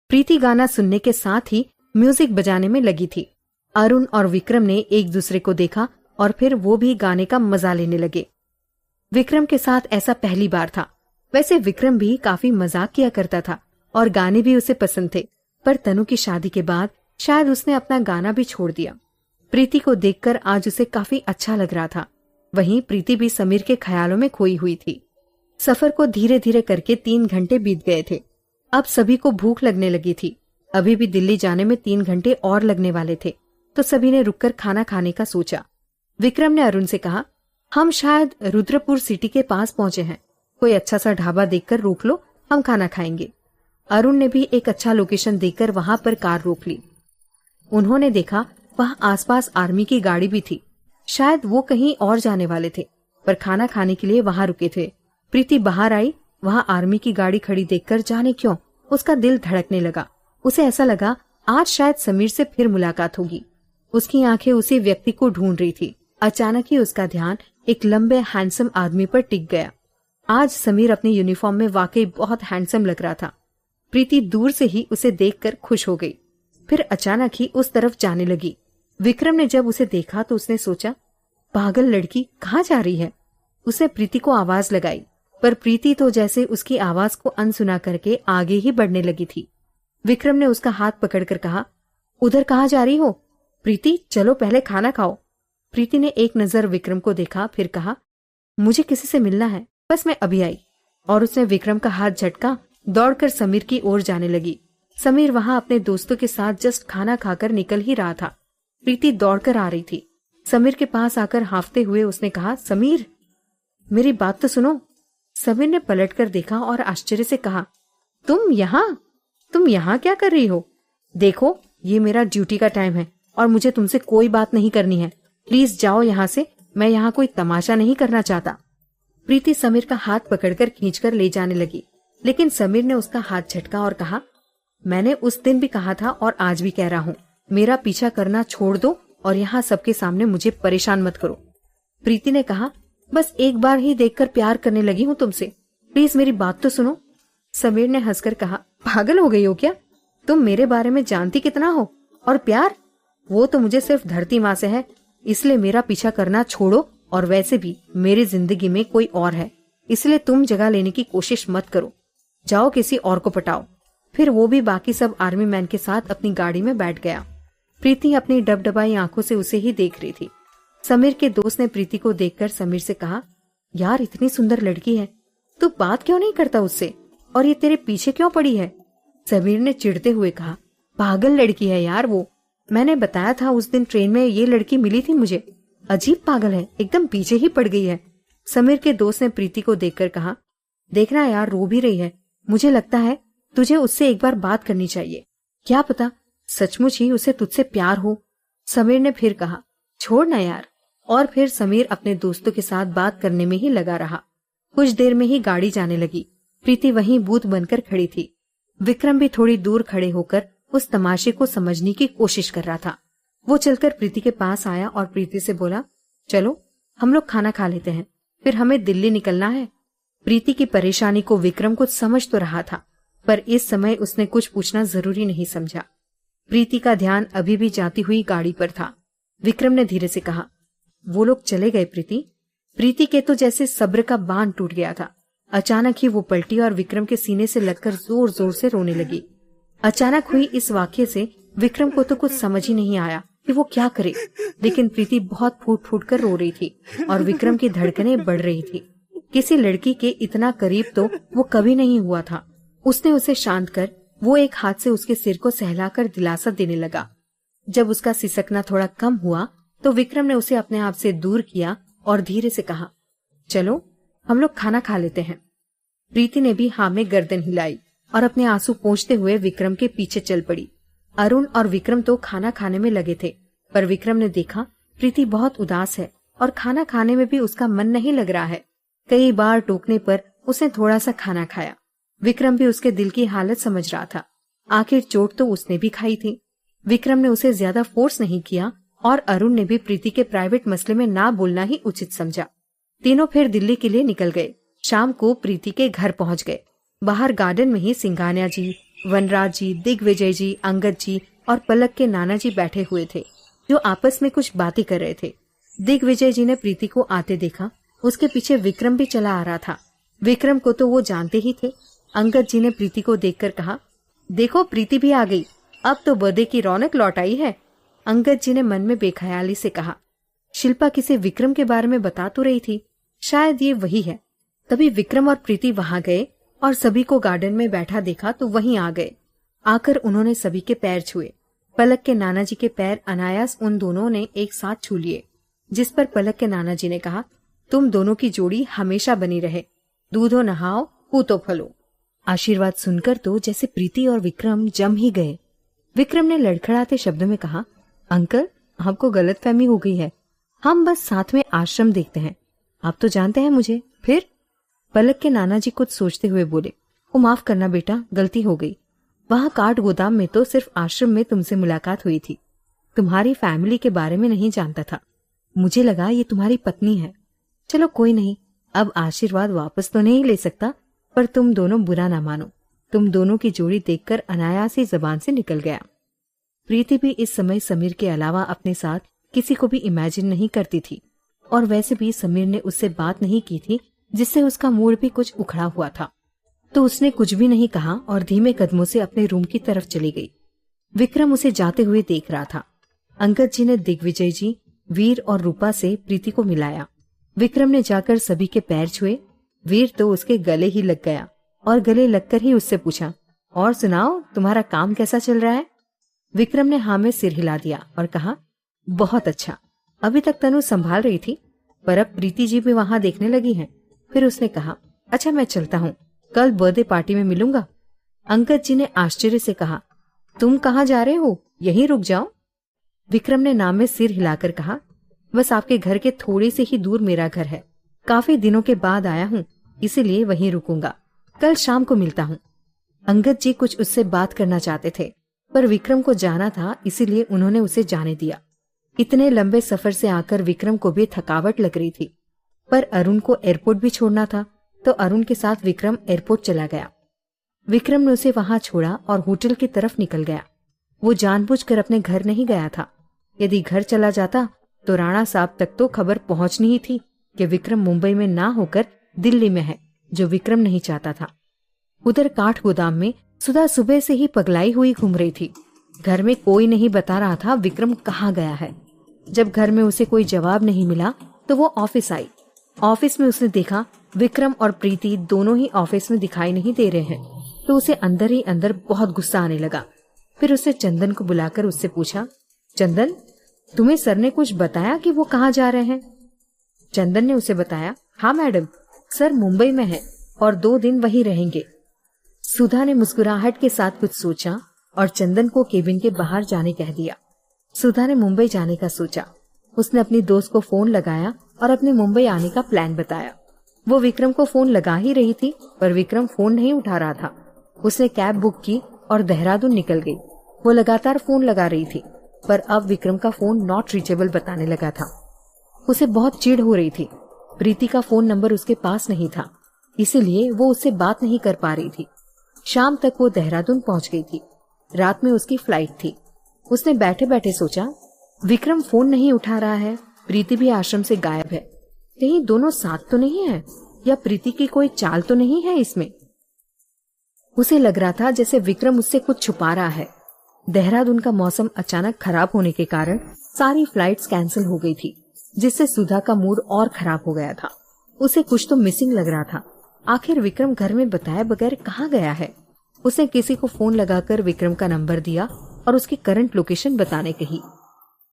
प्रीति गाना सुनने के साथ ही म्यूजिक बजाने में लगी थी। अरुण और विक्रम ने एक दूसरे को देखा और फिर वो भी गाने का मजा लेने लगे। विक्रम के साथ ऐसा पहली बार था। वैसे विक्रम भी काफी मजाक किया करता था और गाने भी उसे पसंद थे, पर तनु की शादी के बाद शायद उसने अपना गाना भी छोड़ दिया। प्रीति को देखकर आज उसे काफी अच्छा लग रहा था। वहीं प्रीति भी समीर के ख्यालों में खोई हुई थी। सफर को धीरे धीरे करके 3 घंटे बीत गए थे। अब सभी को भूख लगने लगी थी। अभी भी दिल्ली जाने में 3 घंटे और लगने वाले थे, तो सभी ने रुककर खाना खाने का सोचा। विक्रम ने अरुण से कहा, हम शायद रुद्रपुर सिटी के पास पहुंचे हैं, कोई अच्छा सा ढाबा देखकर रोक लो, हम खाना खाएंगे। अरुण ने भी एक अच्छा लोकेशन देखकर वहां पर कार रोक ली। उन्होंने देखा वहां आसपास आर्मी की गाड़ी भी थी। शायद वो कहीं और जाने वाले थे, पर खाना खाने के लिए वहां रुके थे। प्रीति बाहर आई। वहां आर्मी की गाड़ी खड़ी देखकर जाने क्यों उसका दिल धड़कने लगा। उसे ऐसा लगा आज शायद समीर से फिर मुलाकात होगी। उसकी आंखें उसी व्यक्ति को ढूंढ रही थी। अचानक ही उसका ध्यान एक लंबे हैंडसम आदमी पर टिक गया। आज समीर अपनी यूनिफॉर्म में वाकई बहुत हैंडसम लग रहा था। प्रीति दूर से ही उसे देखकर खुश हो गई, फिर अचानक ही उस तरफ जाने लगी। विक्रम ने जब उसे देखा तो उसने सोचा, पागल लड़की कहाँ जा रही है। उसने प्रीति को आवाज लगाई, पर प्रीति तो जैसे उसकी आवाज को अनसुना करके आगे ही बढ़ने लगी थी। विक्रम ने उसका हाथ पकड़कर कहा, उधर कहाँ जा रही हो? प्रीति चलो पहले खाना खाओ। प्रीति ने एक नजर विक्रम को देखा, फिर कहा, मुझे किसी से मिलना है, बस मैं अभी आई। और उसने विक्रम का हाथ झटका, दौड़कर समीर की ओर जाने लगी। समीर वहां अपने दोस्तों के साथ जस्ट खाना खाकर निकल ही रहा था। प्रीति दौड़कर आ रही थी। समीर के पास आकर हांफते हुए उसने कहा, समीर मेरी बात तो सुनो। समीर ने पलटकर देखा और आश्चर्य से कहा, तुम यहाँ क्या कर रही हो? देखो ये मेरा ड्यूटी का टाइम है और मुझे तुमसे कोई बात नहीं करनी है। प्लीज जाओ यहाँ से, मैं यहाँ कोई तमाशा नहीं करना चाहता। प्रीति समीर का हाथ पकड़कर खींचकर ले जाने लगी, लेकिन समीर ने उसका हाथ झटका और कहा, मैंने उस दिन भी कहा था और आज भी कह रहा हूँ, मेरा पीछा करना छोड़ दो और यहाँ सबके सामने मुझे परेशान मत करो। प्रीति ने कहा, बस एक बार ही देखकर प्यार करने लगी हूँ तुमसे, प्लीज मेरी बात तो सुनो। समीर ने हंसकर कहा, पागल हो गई हो क्या? तुम मेरे बारे में जानती कितना हो? और प्यार वो तो मुझे सिर्फ धरती माँ से है, इसलिए मेरा पीछा करना छोड़ो। और वैसे भी मेरी जिंदगी में कोई और है, इसलिए तुम जगह लेने की कोशिश मत करो। जाओ किसी और को पटाओ। फिर वो भी बाकी सब आर्मी मैन के साथ अपनी गाड़ी में बैठ गया। प्रीति अपनी डबडबाई आंखों से उसे ही देख रही थी। समीर के दोस्त ने प्रीति को देखकर समीर से कहा, यार इतनी सुंदर लड़की है, तू बात क्यों नहीं करता उससे, और ये तेरे पीछे क्यों पड़ी है? समीर ने चिढ़ते हुए कहा, पागल लड़की है यार वो, मैंने बताया था उस दिन ट्रेन में ये लड़की मिली थी मुझे, अजीब पागल है, एकदम पीछे ही पड़ गई है। समीर के दोस्त ने प्रीति को देखकर कहा, देखना यार रो भी रही है, मुझे लगता है तुझे उससे एक बार बात करनी चाहिए, क्या पता सचमुच ही उसे तुझसे प्यार हो। समीर ने फिर कहा, छोड़ ना यार। और फिर समीर अपने दोस्तों के साथ बात करने में ही लगा रहा। कुछ देर में ही गाड़ी जाने लगी। प्रीति वहीं बूथ बनकर खड़ी थी। विक्रम भी थोड़ी दूर खड़े होकर उस तमाशे को समझने की कोशिश कर रहा था। वो चलकर प्रीति के पास आया और प्रीति से बोला, चलो हम लोग खाना खा लेते हैं, फिर हमें दिल्ली निकलना है। प्रीति की परेशानी को विक्रम कुछ समझ तो रहा था, पर इस समय उसने कुछ पूछना जरूरी नहीं समझा। प्रीति का ध्यान अभी भी जाती हुई गाड़ी पर था। विक्रम ने धीरे से कहा, वो लोग चले गए प्रीति। प्रीति के तो जैसे सब्र का बांध टूट गया था। अचानक ही वो पलटी और विक्रम के सीने से लगकर जोर जोर से रोने लगी। अचानक हुई इस वाक्य से विक्रम को तो कुछ समझ ही नहीं आया कि वो क्या करे, लेकिन प्रीति बहुत फूट फूट कर रो रही थी और विक्रम की धड़कनें बढ़ रही थी। किसी लड़की के इतना करीब तो वो कभी नहीं हुआ था। उसने उसे शांत कर वो एक हाथ से उसके सिर को सहलाकर दिलासा देने लगा। जब उसका सिसकना थोड़ा कम हुआ तो विक्रम ने उसे अपने आप से दूर किया और धीरे से कहा, चलो हम लोग खाना खा लेते हैं। प्रीति ने भी हाँ में गर्दन हिलाई और अपने आंसू पोंछते हुए विक्रम के पीछे चल पड़ी। अरुण और विक्रम तो खाना खाने में लगे थे, पर विक्रम ने देखा प्रीति बहुत उदास है और खाना खाने में भी उसका मन नहीं लग रहा है। कई बार टोकने पर उसने थोड़ा सा खाना खाया। विक्रम भी उसके दिल की हालत समझ रहा था। आखिर चोट तो उसने भी खाई थी। विक्रम ने उसे ज्यादा फोर्स नहीं किया और अरुण ने भी प्रीति के प्राइवेट मसले में ना बोलना ही उचित समझा। तीनों फिर दिल्ली के लिए निकल गए। शाम को प्रीति के घर पहुंच गए। बाहर गार्डन में ही सिंघानिया जी, वनराज जी, दिग्विजय जी, अंगद जी और पलक के नाना जी बैठे हुए थे, जो आपस में कुछ बातें कर रहे थे। दिग्विजय जी ने प्रीति को आते देखा। उसके पीछे विक्रम भी चला आ रहा था। विक्रम को तो वो जानते ही थे। अंगद जी ने प्रीति को देखकर कहा, देखो प्रीति भी आ गई, अब तो बर्थडे की रौनक लौट आई है। अंगद जी ने मन में बेख्याली से कहा, शिल्पा किसी विक्रम के बारे में बता तो रही थी, शायद ये वही है। तभी विक्रम और प्रीति वहां गए और सभी को गार्डन में बैठा देखा तो वहीं आ गए। आकर उन्होंने सभी के पैर छुए। पलक के नाना जी के पैर अनायास उन दोनों ने एक साथ छू लिए, जिस पर पलक के नाना जी ने कहा, तुम दोनों की जोड़ी हमेशा बनी रहे, दूधो नहाओ पूतो फलो। आशीर्वाद सुनकर तो जैसे प्रीति और विक्रम जम ही गए। विक्रम ने लड़खड़ाते शब्दों में कहा, अंकल आपको गलतफहमी हो गई है, हम बस साथ में आश्रम देखते हैं, आप तो जानते हैं मुझे। फिर पलक के नाना जी कुछ सोचते हुए बोले, ओ माफ करना बेटा, गलती हो गई। वहां काठ गोदाम में तो सिर्फ आश्रम में तुमसे मुलाकात हुई थी, तुम्हारी फैमिली के बारे में नहीं जानता था, मुझे लगा ये तुम्हारी पत्नी है। चलो कोई नहीं, अब आशीर्वाद वापस तो नहीं ले सकता, पर तुम दोनों बुरा ना मानो, तुम दोनों की जोड़ी देखकर अनायास ही जबान से निकल गया। प्रीति भी इस समय समीर के अलावा अपने साथ किसी को भी इमेजिन नहीं करती थी, और वैसे भी समीर ने उससे बात नहीं की थी, जिससे उसका मूड भी कुछ उखड़ा हुआ था। तो उसने कुछ भी नहीं कहा और धीमे कदमों से अपने रूम की तरफ चली गई। विक्रम उसे जाते हुए देख रहा था। अंगद जी ने दिग्विजय जी, वीर और रूपा से प्रीति को मिलाया। विक्रम ने जाकर सभी के पैर छुए। वीर तो उसके गले ही लग गया और गले लगकर ही उससे पूछा, और सुनाओ तुम्हारा काम कैसा चल रहा है? विक्रम ने हाँ में सिर हिला दिया और कहा, बहुत अच्छा। अभी तक तनु संभाल रही थी, पर अब प्रीति जी भी वहां देखने लगी हैं। फिर उसने कहा, अच्छा मैं चलता हूँ, कल बर्थडे पार्टी में मिलूंगा। अंगद जी ने आश्चर्य से कहा, तुम कहाँ जा रहे हो, यहीं रुक जाओ। विक्रम ने नाम में सिर हिलाकर कहा, बस आपके घर के थोड़े से ही दूर मेरा घर है, काफी दिनों के बाद आया हूँ, इसीलिए वहीं रुकूंगा, कल शाम को मिलता हूँ। अंगद जी कुछ उससे बात करना चाहते थे, पर विक्रम को जाना था, इसीलिए उन्होंने उसे जाने दिया। इतने लंबे सफर से आकर विक्रम को भी थकावट लग रही थी, पर अरुण को एयरपोर्ट भी छोड़ना था, तो अरुण के साथ विक्रम एयरपोर्ट चला गया। विक्रम ने उसे वहां छोड़ा और होटल की तरफ निकल गया। वो जानबूझकर अपने घर नहीं गया था। यदि घर चला जाता तो राणा साहब तक तो खबर पहुंचनी ही थी कि विक्रम मुंबई में ना होकर दिल्ली में है, जो विक्रम नहीं चाहता था। उधर काठ गोदाम में सुधा सुबह से ही पगलाई हुई घूम रही थी। घर में कोई नहीं बता रहा था विक्रम कहाँ गया है। जब घर में उसे कोई जवाब नहीं मिला तो वो ऑफिस आई। ऑफिस में उसने देखा विक्रम और प्रीति दोनों ही ऑफिस में दिखाई नहीं दे रहे हैं, तो उसे अंदर ही अंदर बहुत गुस्सा आने लगा। फिर उसने चंदन को बुलाकर उससे पूछा, चंदन तुम्हें सर ने कुछ बताया कि वो कहाँ जा रहे हैं? चंदन ने उसे बताया, हाँ मैडम, सर मुंबई में है और 2 दिन वहीं रहेंगे। सुधा ने मुस्कुराहट के साथ कुछ सोचा और चंदन को केबिन के बाहर जाने कह दिया। सुधा ने मुंबई जाने का सोचा। उसने अपनी दोस्त को फोन लगाया और अपने मुंबई आने का प्लान बताया। वो विक्रम को फोन लगा ही रही थी, पर विक्रम फोन नहीं उठा रहा था। उसने कैब बुक की और देहरादून निकल गई। वो लगातार फोन लगा रही थी, पर अब विक्रम का फोन नॉट रीचेबल बताने लगा था। उसे बहुत चिढ़ हो रही थी। प्रीति का फोन नंबर उसके पास नहीं था, इसीलिए वो उससे बात नहीं कर पा रही थी। शाम तक वो देहरादून पहुंच गई थी। रात में उसकी फ्लाइट थी। उसने बैठे बैठे सोचा, विक्रम फोन नहीं उठा रहा है, प्रीति भी आश्रम से गायब है, कहीं दोनों साथ तो नहीं है, या प्रीति की कोई चाल तो नहीं है इसमें। उसे लग रहा था जैसे विक्रम उससे कुछ छुपा रहा है। देहरादून का मौसम अचानक खराब होने के कारण सारी फ्लाइट्स कैंसिल हो गई थी, जिससे सुधा का मूड और खराब हो गया था। उसे कुछ तो मिसिंग लग रहा था। आखिर विक्रम घर में बताए बगैर कहाँ गया है? उसने किसी को फोन लगाकर विक्रम का नंबर दिया और उसकी करंट लोकेशन बताने कही।